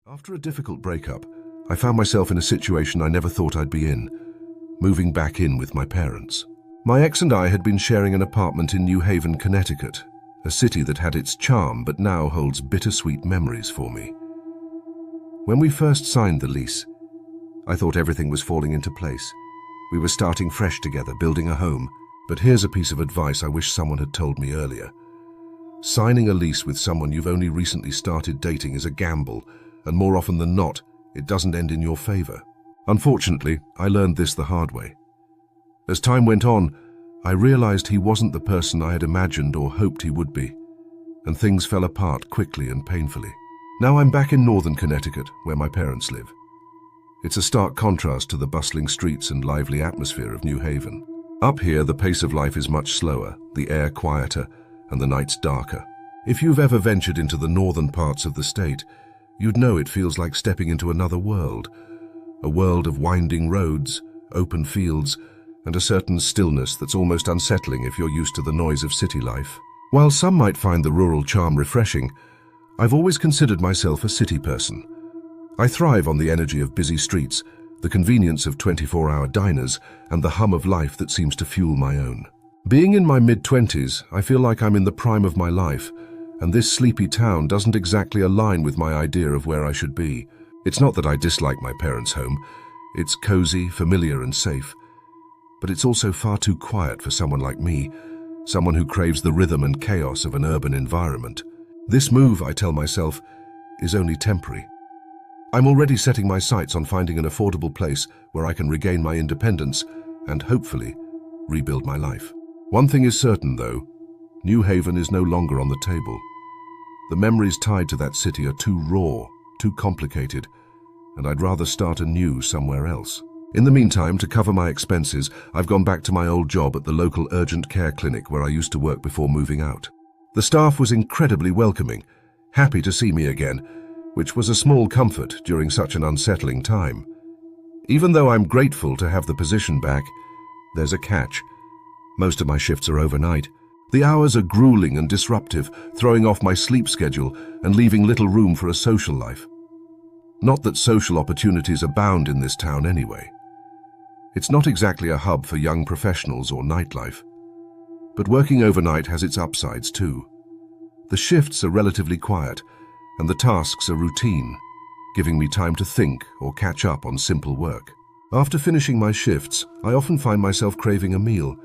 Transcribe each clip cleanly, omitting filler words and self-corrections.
After a difficult breakup, I found myself in a situation I never thought I'd be in, moving back in with my parents. My ex and I had been sharing an apartment in New Haven, Connecticut, a city that had its charm but now holds bittersweet memories for me. When we first signed the lease, I thought everything was falling into place. We were starting fresh together, building a home. But here's a piece of advice I wish someone had told me earlier. Signing a lease with someone you've only recently started dating is a gamble, and more often than not, it doesn't end in your favor. Unfortunately, I learned this the hard way. As time went on, I realized he wasn't the person I had imagined or hoped he would be, and things fell apart quickly and painfully. Now I'm back in northern Connecticut, where my parents live. It's a stark contrast to the bustling streets and lively atmosphere of New Haven. Up here, the pace of life is much slower, the air quieter, and the nights darker. If you've ever ventured into the northern parts of the state, you'd know it feels like stepping into another world, a world of winding roads, open fields, and a certain stillness that's almost unsettling if you're used to the noise of city life. While some might find the rural charm refreshing, I've always considered myself a city person. I thrive on the energy of busy streets, the convenience of 24-hour diners, and the hum of life that seems to fuel my own. Being in my mid-20s, I feel like I'm in the prime of my life, and this sleepy town doesn't exactly align with my idea of where I should be. It's not that I dislike my parents' home. It's cozy, familiar, and safe. But it's also far too quiet for someone like me, someone who craves the rhythm and chaos of an urban environment. This move, I tell myself, is only temporary. I'm already setting my sights on finding an affordable place where I can regain my independence and, hopefully, rebuild my life. One thing is certain, though. New Haven is no longer on the table. The memories tied to that city are too raw, too complicated, and I'd rather start anew somewhere else. In the meantime, to cover my expenses, I've gone back to my old job at the local urgent care clinic where I used to work before moving out. The staff was incredibly welcoming, happy to see me again, which was a small comfort during such an unsettling time. Even though I'm grateful to have the position back, there's a catch. Most of my shifts are overnight. The hours are grueling and disruptive, throwing off my sleep schedule and leaving little room for a social life. Not that social opportunities abound in this town anyway. It's not exactly a hub for young professionals or nightlife. But working overnight has its upsides too. The shifts are relatively quiet, and the tasks are routine, giving me time to think or catch up on simple work. After finishing my shifts, I often find myself craving a meal,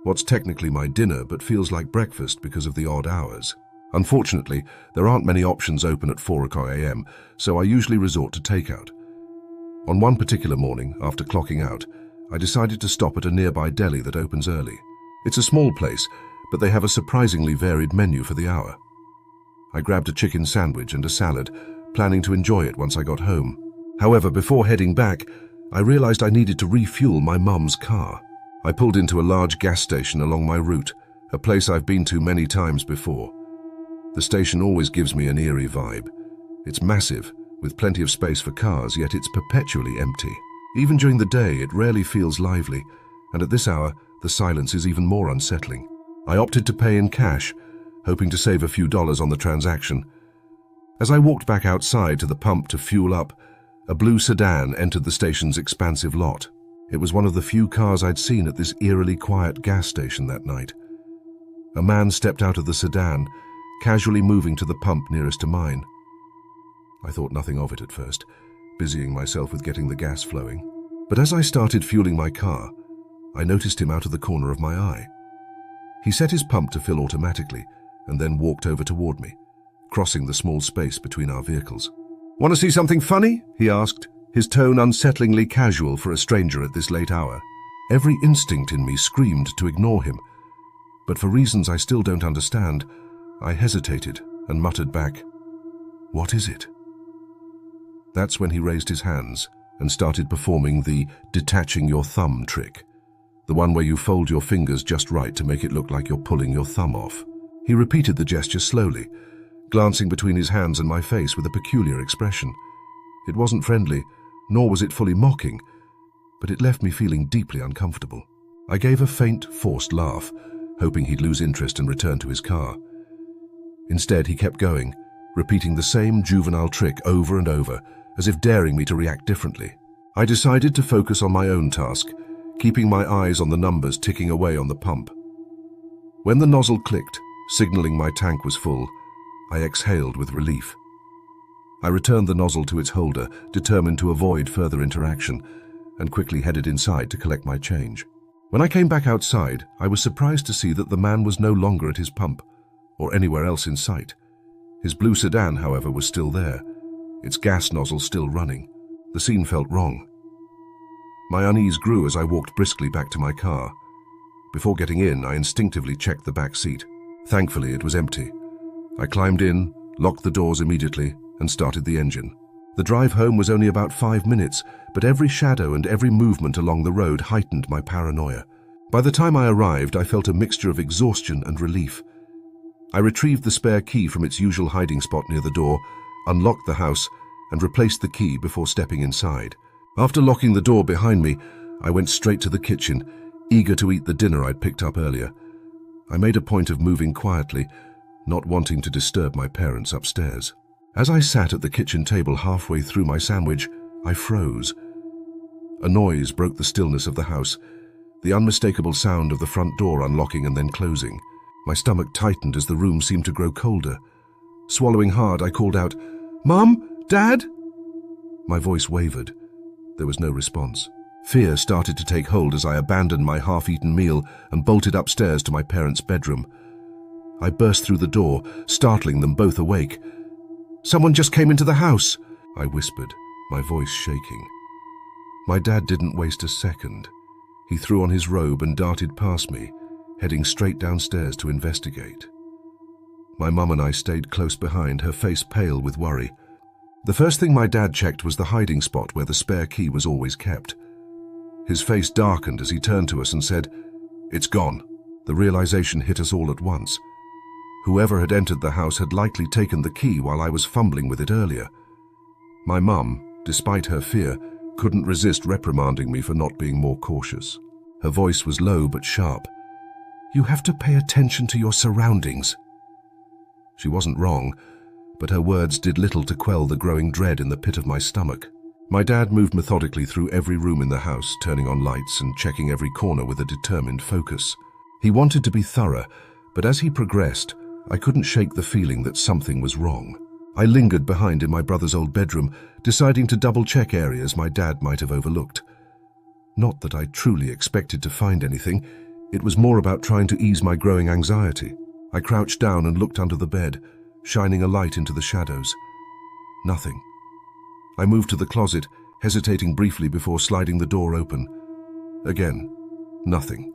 what's technically my dinner but feels like breakfast because of the odd hours. Unfortunately, there aren't many options open at 4 a.m, so I usually resort to takeout. On one particular morning, after clocking out, I decided to stop at a nearby deli that opens early. It's a small place, but they have a surprisingly varied menu for the hour. I grabbed a chicken sandwich and a salad, planning to enjoy it once I got home. However, before heading back, I realized I needed to refuel my mum's car. I pulled into a large gas station along my route, a place I've been to many times before. The station always gives me an eerie vibe. It's massive, with plenty of space for cars, yet it's perpetually empty. Even during the day, it rarely feels lively, and at this hour, the silence is even more unsettling. I opted to pay in cash, hoping to save a few dollars on the transaction. As I walked back outside to the pump to fuel up, a blue sedan entered the station's expansive lot. It was one of the few cars I'd seen at this eerily quiet gas station that night. A man stepped out of the sedan, casually moving to the pump nearest to mine. I thought nothing of it at first, busying myself with getting the gas flowing. But as I started fueling my car, I noticed him out of the corner of my eye. He set his pump to fill automatically and then walked over toward me, crossing the small space between our vehicles. "Want to see something funny?" he asked, his tone unsettlingly casual for a stranger at this late hour. Every instinct in me screamed to ignore him, but for reasons I still don't understand, I hesitated and muttered back, "What is it?" That's when he raised his hands and started performing the detaching your thumb trick, the one where you fold your fingers just right to make it look like you're pulling your thumb off. He repeated the gesture slowly, glancing between his hands and my face with a peculiar expression. It wasn't friendly, nor was it fully mocking, but it left me feeling deeply uncomfortable. I gave a faint, forced laugh, hoping he'd lose interest and return to his car. Instead, he kept going, repeating the same juvenile trick over and over, as if daring me to react differently. I decided to focus on my own task, keeping my eyes on the numbers ticking away on the pump. When the nozzle clicked, signaling my tank was full, I exhaled with relief. I returned the nozzle to its holder, determined to avoid further interaction, and quickly headed inside to collect my change. When I came back outside, I was surprised to see that the man was no longer at his pump, or anywhere else in sight. His blue sedan, however, was still there, its gas nozzle still running. The scene felt wrong. My unease grew as I walked briskly back to my car. Before getting in, I instinctively checked the back seat. Thankfully, it was empty. I climbed in, locked the doors immediately, and started the engine. The drive home was only about 5 minutes, but every shadow and every movement along the road heightened my paranoia. By the time I arrived, I felt a mixture of exhaustion and relief. I retrieved the spare key from its usual hiding spot near the door, unlocked the house, and replaced the key before stepping inside. After locking the door behind me, I went straight to the kitchen, eager to eat the dinner I'd picked up earlier. I made a point of moving quietly, not wanting to disturb my parents upstairs. As I sat at the kitchen table halfway through my sandwich, I froze. A noise broke the stillness of the house, the unmistakable sound of the front door unlocking and then closing. My stomach tightened as the room seemed to grow colder. Swallowing hard, I called out, "Mom? Dad?" My voice wavered. There was no response. Fear started to take hold as I abandoned my half-eaten meal and bolted upstairs to my parents' bedroom. I burst through the door, startling them both awake. "Someone just came into the house," I whispered, my voice shaking. My dad didn't waste a second. He threw on his robe and darted past me, heading straight downstairs to investigate. My mum and I stayed close behind, her face pale with worry. The first thing my dad checked was the hiding spot where the spare key was always kept. His face darkened as he turned to us and said, "It's gone." The realization hit us all at once. Whoever had entered the house had likely taken the key while I was fumbling with it earlier. My mum, despite her fear, couldn't resist reprimanding me for not being more cautious. Her voice was low but sharp. "You have to pay attention to your surroundings." She wasn't wrong, but her words did little to quell the growing dread in the pit of my stomach. My dad moved methodically through every room in the house, turning on lights and checking every corner with a determined focus. He wanted to be thorough, but as he progressed, I couldn't shake the feeling that something was wrong. I lingered behind in my brother's old bedroom, deciding to double-check areas my dad might have overlooked. Not that I truly expected to find anything, it was more about trying to ease my growing anxiety. I crouched down and looked under the bed, shining a light into the shadows. Nothing. I moved to the closet, hesitating briefly before sliding the door open. Again, nothing.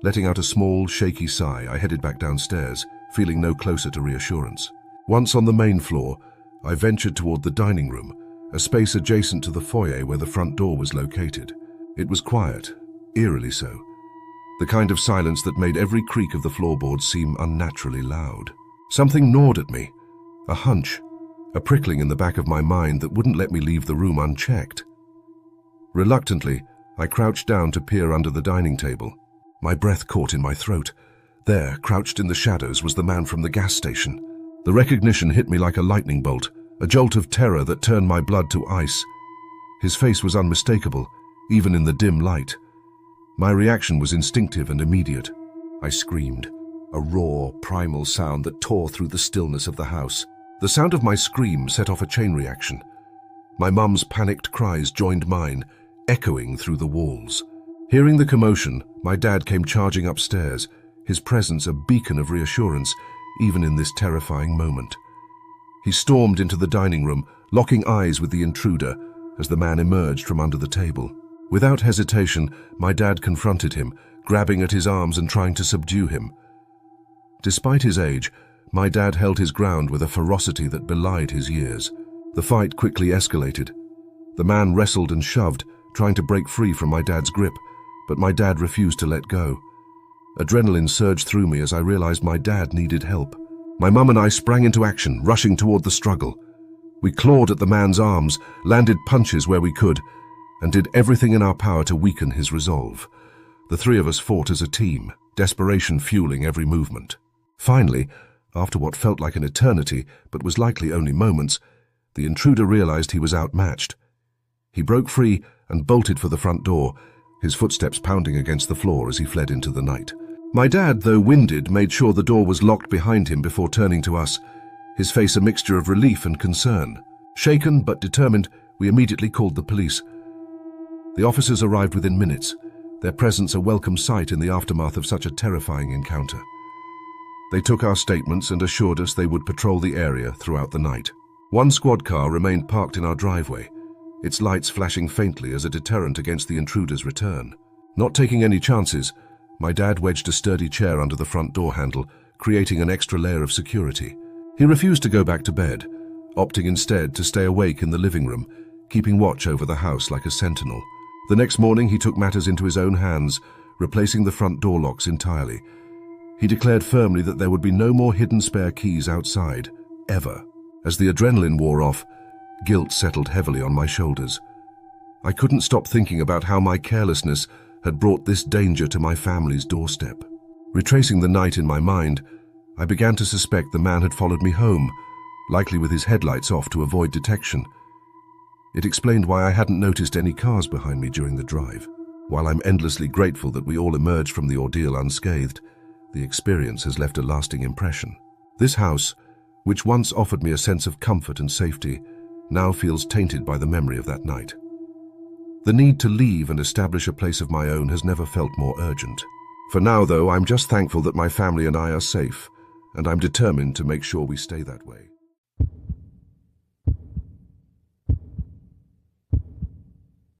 Letting out a small, shaky sigh, I headed back downstairs, feeling no closer to reassurance. Once on the main floor, I ventured toward the dining room, a space adjacent to the foyer where the front door was located. It was quiet, eerily so. The kind of silence that made every creak of the floorboards seem unnaturally loud. Something gnawed at me, a hunch, a prickling in the back of my mind that wouldn't let me leave the room unchecked. Reluctantly, I crouched down to peer under the dining table. My breath caught in my throat. There, crouched in the shadows, was the man from the gas station. The recognition hit me like a lightning bolt, a jolt of terror that turned my blood to ice. His face was unmistakable, even in the dim light. My reaction was instinctive and immediate. I screamed, a raw, primal sound that tore through the stillness of the house. The sound of my scream set off a chain reaction. My mum's panicked cries joined mine, echoing through the walls. Hearing the commotion, my dad came charging upstairs, his presence a beacon of reassurance, even in this terrifying moment. He stormed into the dining room, locking eyes with the intruder as the man emerged from under the table. Without hesitation, my dad confronted him, grabbing at his arms and trying to subdue him. Despite his age, my dad held his ground with a ferocity that belied his years. The fight quickly escalated. The man wrestled and shoved, trying to break free from my dad's grip, but my dad refused to let go. Adrenaline surged through me as I realized my dad needed help. My mum and I sprang into action, rushing toward the struggle. We clawed at the man's arms, landed punches where we could, and did everything in our power to weaken his resolve. The three of us fought as a team, desperation fueling every movement. Finally, After what felt like an eternity, but was likely only moments, the intruder realized he was outmatched. He broke free and bolted for the front door, his footsteps pounding against the floor as he fled into the night. My dad, though winded, made sure the door was locked behind him before turning to us, his face a mixture of relief and concern. Shaken but determined, we immediately called the police. The officers arrived within minutes, their presence a welcome sight in the aftermath of such a terrifying encounter. They took our statements and assured us they would patrol the area throughout the night. One squad car remained parked in our driveway, its lights flashing faintly as a deterrent against the intruder's return. Not taking any chances, my dad wedged a sturdy chair under the front door handle, creating an extra layer of security. He refused to go back to bed, opting instead to stay awake in the living room, keeping watch over the house like a sentinel. The next morning he took matters into his own hands, replacing the front door locks entirely. He declared firmly that there would be no more hidden spare keys outside, ever. As the adrenaline wore off, guilt settled heavily on my shoulders. I couldn't stop thinking about how my carelessness had brought this danger to my family's doorstep. Retracing the night in my mind, I began to suspect the man had followed me home, likely with his headlights off to avoid detection. It explained why I hadn't noticed any cars behind me during the drive. While I'm endlessly grateful that we all emerged from the ordeal unscathed, the experience has left a lasting impression. This house, which once offered me a sense of comfort and safety, now feels tainted by the memory of that night. The need to leave and establish a place of my own has never felt more urgent. For now, though, I'm just thankful that my family and I are safe, and I'm determined to make sure we stay that way.